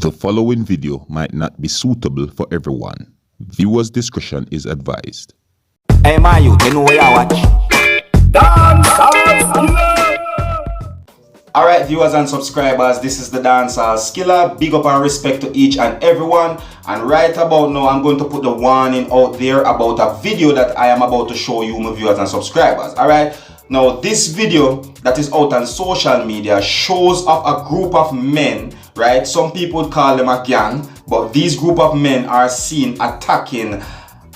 The following video might not be suitable for everyone. Viewers' discretion is advised. Hey man, you know where you watch? Dancehall. Alright viewers and subscribers, this is the Dancehall Skilla. Big up and respect to each and everyone. And right about now, I'm going to put the warning out there about a video that I am about to show you, my viewers and subscribers. Alright, now this video that is out on social media shows of a group of men, right? Some people would call them a gang, but these group of men are seen attacking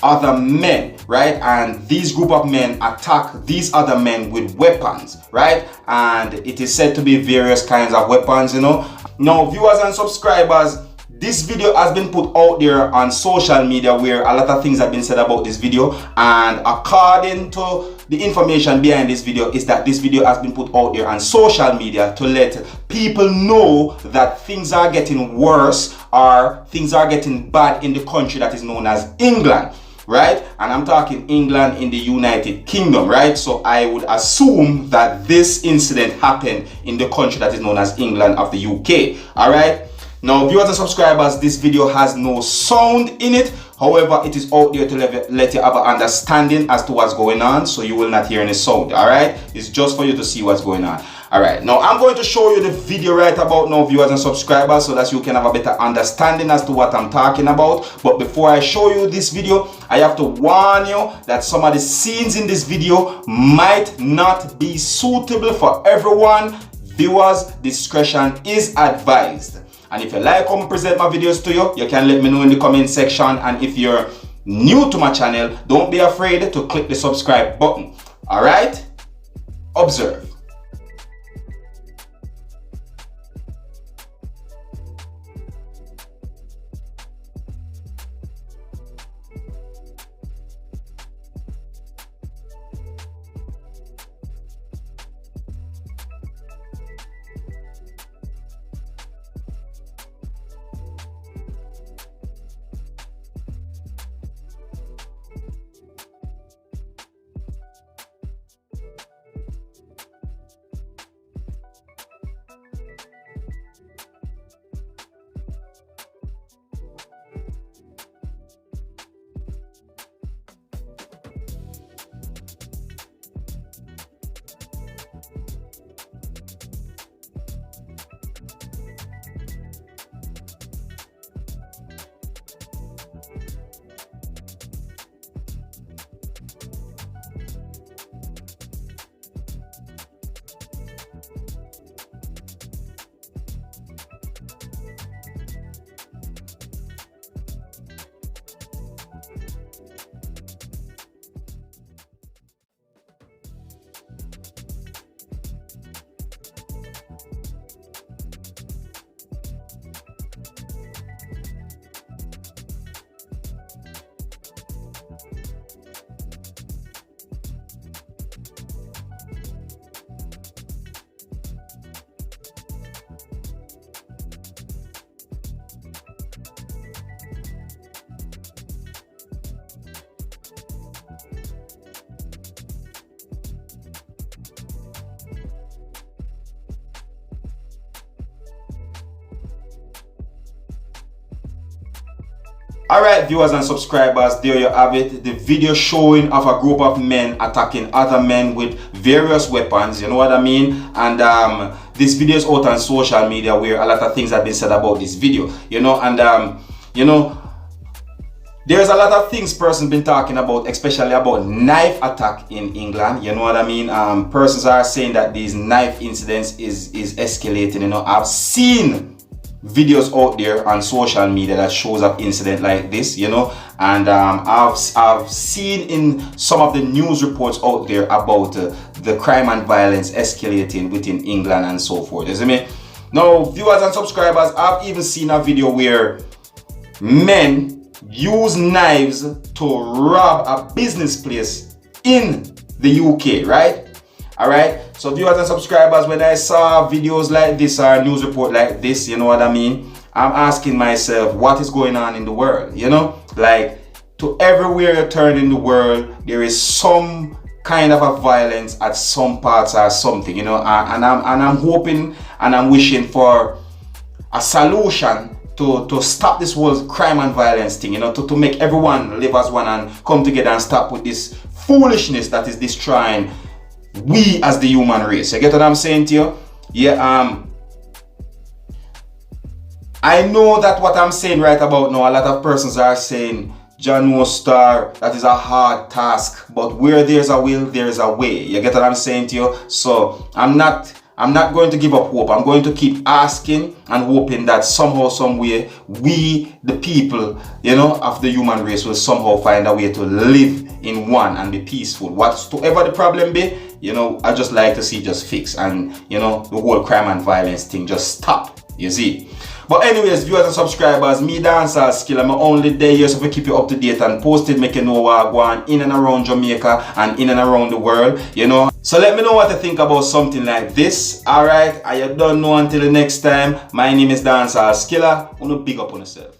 other men, right? And these group of men attack these other men with weapons, right? And it is said to be various kinds of weapons, you know. Now viewers and subscribers, this video has been put out there on social media where a lot of things have been said about this video, and according to the information behind this video is that this video has been put out there on social media to let people know that things are getting worse or things are getting bad in the country that is known as England, right? And I'm talking England in the United Kingdom, right? So I would assume that this incident happened in the country that is known as England of the UK, all right? Now viewers and subscribers, this video has no sound in it. However, it is out there to let you have an understanding as to what's going on, so you will not hear any sound, all right? It's just for you to see what's going on. All right, now I'm going to show you the video right about now, viewers and subscribers, so that you can have a better understanding as to what I'm talking about. But before I show you this video, I have to warn you that some of the scenes in this video might not be suitable for everyone. Viewers' discretion is advised. And if you like how I present my videos to you, you can let me know in the comment section. And if you're new to my channel, don't be afraid to click the subscribe button. All right? Observe. Alright viewers and subscribers, there you have it, the video showing of a group of men attacking other men with various weapons, you know what I mean? And this video is out on social media where a lot of things have been said about this video, you know, and you know, there's a lot of things persons been talking about, especially about knife attack in England, you know what I mean? Persons are saying that these knife incidents is escalating, you know. I've seen videos out there on social media that shows up incident like this, you know, and I've seen in some of the news reports out there about the crime and violence escalating within England and so forth. You see me? Now viewers and subscribers, I've even seen a video where men use knives to rob a business place in the UK, right? Alright, so viewers and subscribers, when I saw videos like this or a news report like this, you know what I mean, I'm asking myself, what is going on in the world, you know? Like, to everywhere you turn in the world, there is some kind of a violence at some parts or something, you know, and I'm hoping and I'm wishing for a solution to stop this whole crime and violence thing, you know, to make everyone live as one and come together and stop with this foolishness that is destroying we as the human race. You get what I'm saying to you? Yeah, I know that what I'm saying right about now, a lot of persons are saying, John Star, that is a hard task, but where there's a will, there's a way. You get what I'm saying to you? So I'm not going to give up hope. I'm going to keep asking and hoping that somehow, some way, we, the people, you know, of the human race will somehow find a way to live in one and be peaceful. Whatever the problem be, you know, I just like to see just fix and, you know, the whole crime and violence thing just stop, you see. But anyways, viewers and subscribers, me Dancehall Skilla, I'm only there here so we keep you up to date and posted, make you know what going in and around Jamaica and in and around the world, you know. So let me know what you think about something like this, alright? And you don't know until the next time. My name is Dancehall Skilla. Wanna big up on yourself.